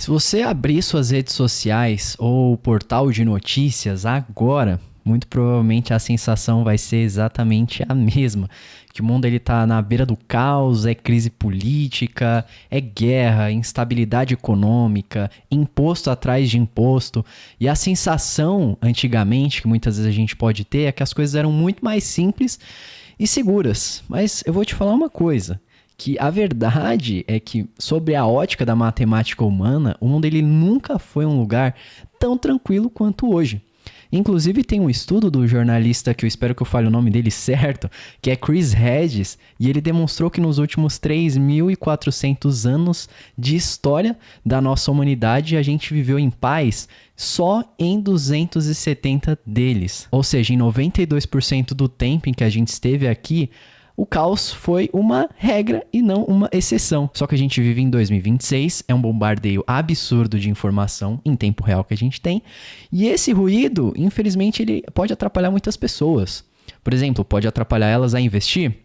Se você abrir suas redes sociais ou portal de notícias agora, muito provavelmente a sensação vai ser exatamente a mesma. Que o mundo ele tá na beira do caos, é crise política, é guerra, instabilidade econômica, imposto atrás de imposto. E a sensação, antigamente, que muitas vezes a gente pode ter, é que as coisas eram muito mais simples e seguras. Mas eu vou te falar uma coisa. Que a verdade é que, sobre a ótica da matemática humana, o mundo ele nunca foi um lugar tão tranquilo quanto hoje. Inclusive tem um estudo do jornalista, que eu espero que eu fale o nome dele certo, que é Chris Hedges, e ele demonstrou que nos últimos 3.400 anos de história da nossa humanidade, a gente viveu em paz só em 270 deles. Ou seja, em 92% do tempo em que a gente esteve aqui, o caos foi uma regra e não uma exceção. Só que a gente vive em 2026, é um bombardeio absurdo de informação em tempo real que a gente tem. E esse ruído, infelizmente, ele pode atrapalhar muitas pessoas. Por exemplo, pode atrapalhar elas a investir,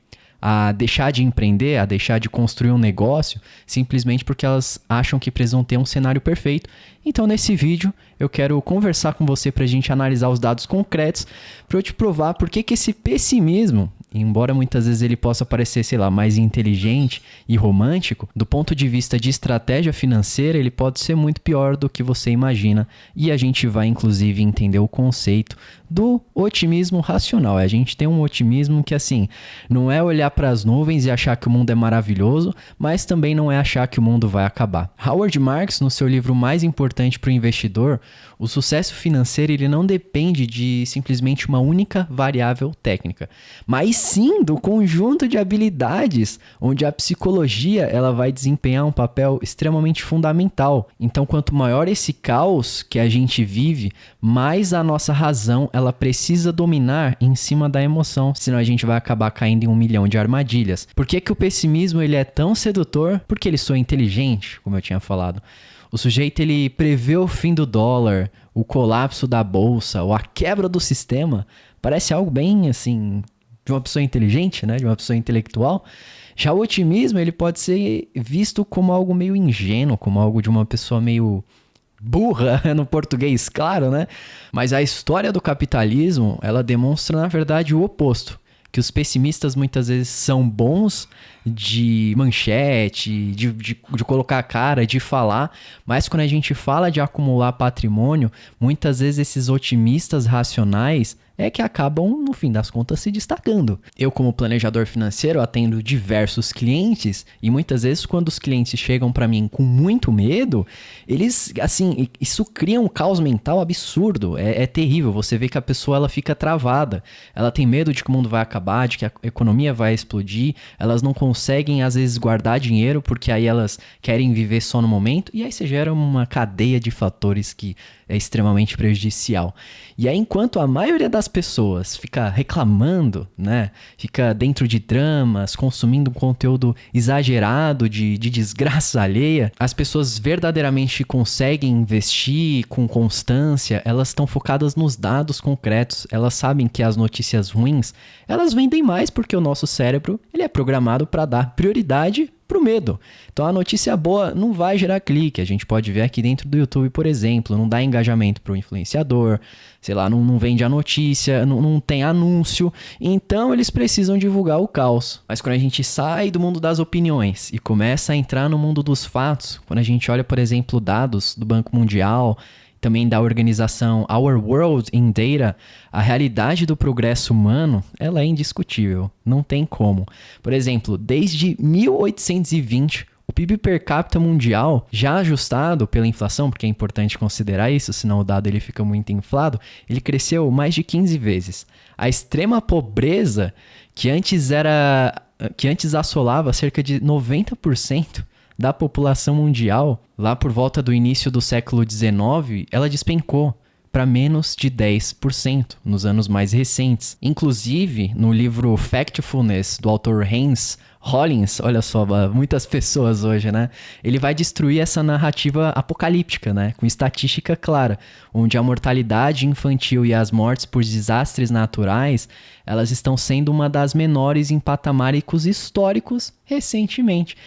a deixar de empreender, a deixar de construir um negócio, simplesmente porque elas acham que precisam ter um cenário perfeito. Então, nesse vídeo, eu quero conversar com você para a gente analisar os dados concretos, para eu te provar por que esse pessimismo, embora muitas vezes ele possa parecer, sei lá, mais inteligente e romântico, do ponto de vista de estratégia financeira, ele pode ser muito pior do que você imagina. E a gente vai, inclusive, entender o conceito do otimismo racional. A gente tem um otimismo que, assim, não é olhar para as nuvens e achar que o mundo é maravilhoso, mas também não é achar que o mundo vai acabar. Howard Marks, no seu livro mais importante para o investidor, o sucesso financeiro ele não depende de simplesmente uma única variável técnica, mas sim do conjunto de habilidades onde a psicologia ela vai desempenhar um papel extremamente fundamental. Então, quanto maior esse caos que a gente vive, mais a nossa razão ela precisa dominar em cima da emoção, senão a gente vai acabar caindo em 1 milhão de armadilhas. Por que o pessimismo ele é tão sedutor? Porque ele soa inteligente, como eu tinha falado. O sujeito ele prevê o fim do dólar, o colapso da bolsa, ou a quebra do sistema. Parece algo bem assim de uma pessoa inteligente, né? De uma pessoa intelectual. Já o otimismo ele pode ser visto como algo meio ingênuo, como algo de uma pessoa meio burra, no português, claro, né? Mas a história do capitalismo ela demonstra na verdade o oposto. Que os pessimistas muitas vezes são bons de manchete, de colocar a cara, de falar, mas quando a gente fala de acumular patrimônio, muitas vezes esses otimistas racionais é que acabam, no fim das contas, se destacando. Eu, como planejador financeiro, atendo diversos clientes e muitas vezes quando os clientes chegam para mim com muito medo, eles, assim, isso cria um caos mental absurdo, é terrível. Você vê que a pessoa ela fica travada, ela tem medo de que o mundo vai acabar, de que a economia vai explodir, elas não conseguem, às vezes, guardar dinheiro porque aí elas querem viver só no momento e aí você gera uma cadeia de fatores que é extremamente prejudicial. E aí, enquanto a maioria das pessoas fica reclamando, né? Fica dentro de dramas, consumindo um conteúdo exagerado de desgraça alheia, as pessoas verdadeiramente conseguem investir com constância, elas estão focadas nos dados concretos, elas sabem que as notícias ruins, elas vendem mais porque o nosso cérebro ele é programado para dar prioridade pro medo. Então a notícia boa não vai gerar clique. A gente pode ver aqui dentro do YouTube, por exemplo, não dá engajamento pro influenciador, sei lá, não vende a notícia, não tem anúncio. Então eles precisam divulgar o caos. Mas quando a gente sai do mundo das opiniões e começa a entrar no mundo dos fatos, quando a gente olha, por exemplo, dados do Banco Mundial, também da organização Our World in Data, a realidade do progresso humano, ela é indiscutível, não tem como. Por exemplo, desde 1820, o PIB per capita mundial, já ajustado pela inflação, porque é importante considerar isso, senão o dado ele fica muito inflado, ele cresceu mais de 15 vezes. A extrema pobreza, que antes assolava cerca de 90%, da população mundial, lá por volta do início do século XIX, ela despencou para menos de 10% nos anos mais recentes. Inclusive, no livro Factfulness, do autor Hans Rollins, olha só, muitas pessoas hoje, né? Ele vai destruir essa narrativa apocalíptica, né? Com estatística clara, onde a mortalidade infantil e as mortes por desastres naturais, elas estão sendo uma das menores em patamares históricos recentemente.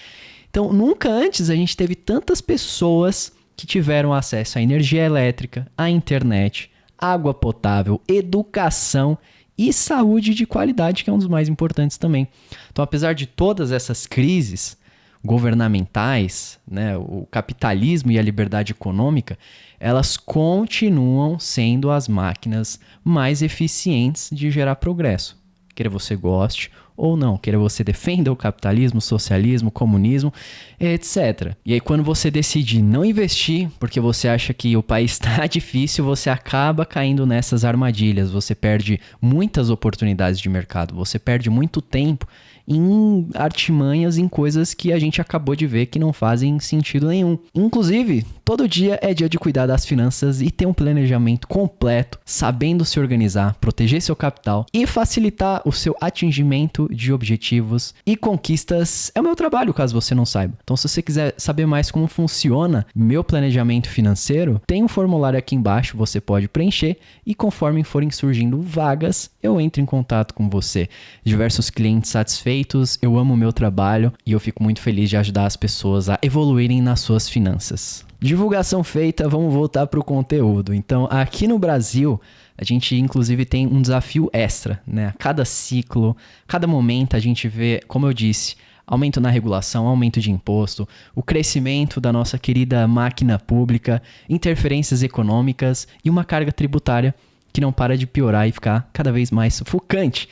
Então, nunca antes a gente teve tantas pessoas que tiveram acesso à energia elétrica, à internet, água potável, educação e saúde de qualidade, que é um dos mais importantes também. Então, apesar de todas essas crises governamentais, né, o capitalismo e a liberdade econômica, elas continuam sendo as máquinas mais eficientes de gerar progresso. Quer você goste ou não, quer você defenda o capitalismo, o socialismo, o comunismo, etc. E aí quando você decide não investir porque você acha que o país está difícil, você acaba caindo nessas armadilhas, você perde muitas oportunidades de mercado, você perde muito tempo em artimanhas, em coisas que a gente acabou de ver que não fazem sentido nenhum. Inclusive, todo dia é dia de cuidar das finanças e ter um planejamento completo, sabendo se organizar, proteger seu capital e facilitar o seu atingimento de objetivos e conquistas. É o meu trabalho, caso você não saiba. Então, se você quiser saber mais como funciona meu planejamento financeiro, tem um formulário aqui embaixo, você pode preencher e conforme forem surgindo vagas, eu entro em contato com você. Diversos clientes satisfeitos, eu amo o meu trabalho e eu fico muito feliz de ajudar as pessoas a evoluírem nas suas finanças. Divulgação feita, vamos voltar para o conteúdo. Então, aqui no Brasil, a gente inclusive tem um desafio extra, né? A cada ciclo, cada momento a gente vê, como eu disse, aumento na regulação, aumento de imposto, o crescimento da nossa querida máquina pública, interferências econômicas e uma carga tributária que não para de piorar e ficar cada vez mais sufocante.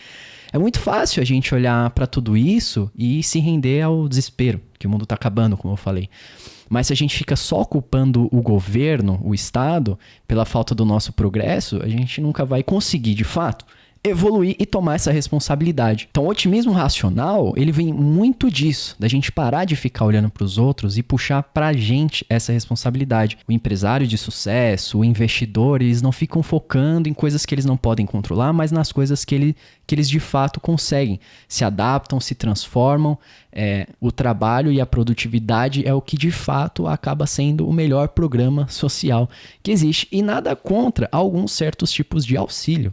É muito fácil a gente olhar para tudo isso e se render ao desespero, que o mundo está acabando, como eu falei. Mas se a gente fica só culpando o governo, o Estado, pela falta do nosso progresso, a gente nunca vai conseguir, de fato, evoluir e tomar essa responsabilidade. Então, o otimismo racional, ele vem muito disso, da gente parar de ficar olhando para os outros e puxar para a gente essa responsabilidade. O empresário de sucesso, o investidor, eles não ficam focando em coisas que eles não podem controlar, mas nas coisas que eles de fato conseguem. Se adaptam, se transformam. O trabalho e a produtividade é o que de fato acaba sendo o melhor programa social que existe. E nada contra alguns certos tipos de auxílio.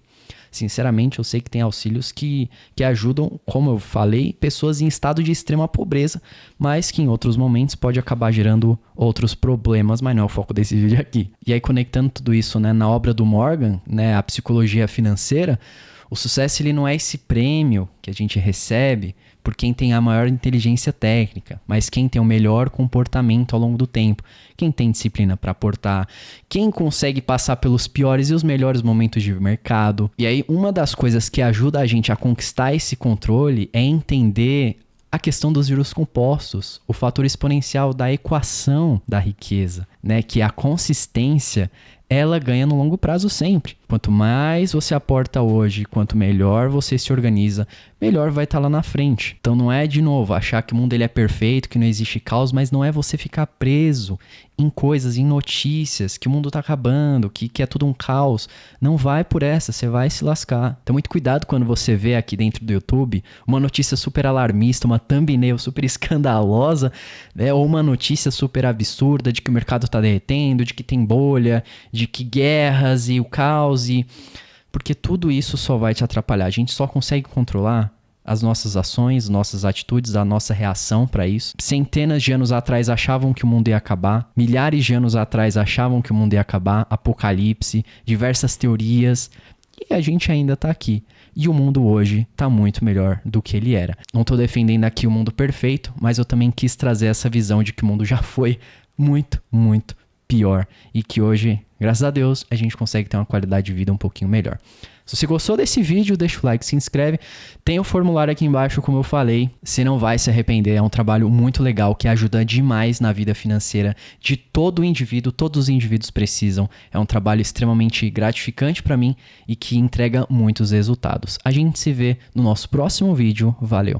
Sinceramente, eu sei que tem auxílios que ajudam, como eu falei, pessoas em estado de extrema pobreza, mas que em outros momentos pode acabar gerando outros problemas, mas não é o foco desse vídeo aqui. E aí, conectando tudo isso, né, na obra do Morgan, né, a psicologia financeira, o sucesso ele não é esse prêmio que a gente recebe por quem tem a maior inteligência técnica, mas quem tem o melhor comportamento ao longo do tempo, quem tem disciplina para aportar, quem consegue passar pelos piores e os melhores momentos de mercado. E aí, uma das coisas que ajuda a gente a conquistar esse controle é entender a questão dos juros compostos, o fator exponencial da equação da riqueza, né? Que a consistência ela ganha no longo prazo sempre. Quanto mais você aporta hoje, quanto melhor você se organiza, melhor vai estar lá na frente. Então não é, de novo, achar que o mundo ele é perfeito, que não existe caos, mas não é você ficar preso em coisas, em notícias, que o mundo tá acabando, que é tudo um caos. Não vai por essa, você vai se lascar. Então muito cuidado quando você vê aqui dentro do YouTube uma notícia super alarmista, uma thumbnail super escandalosa, né? Ou uma notícia super absurda de que o mercado tá derretendo, de que tem bolha, de que guerras e o caos, porque tudo isso só vai te atrapalhar. A gente só consegue controlar as nossas ações, nossas atitudes, a nossa reação para isso. Centenas de anos atrás achavam que o mundo ia acabar, milhares de anos atrás achavam que o mundo ia acabar, apocalipse, diversas teorias, e a gente ainda tá aqui. E o mundo hoje tá muito melhor do que ele era. Não tô defendendo aqui o mundo perfeito, mas eu também quis trazer essa visão de que o mundo já foi muito, muito pior e que hoje, graças a Deus, a gente consegue ter uma qualidade de vida um pouquinho melhor. Se você gostou desse vídeo, deixa o like, se inscreve. Tem o formulário aqui embaixo, como eu falei. Você não vai se arrepender, é um trabalho muito legal que ajuda demais na vida financeira de todo indivíduo, todos os indivíduos precisam. É um trabalho extremamente gratificante para mim e que entrega muitos resultados. A gente se vê no nosso próximo vídeo. Valeu!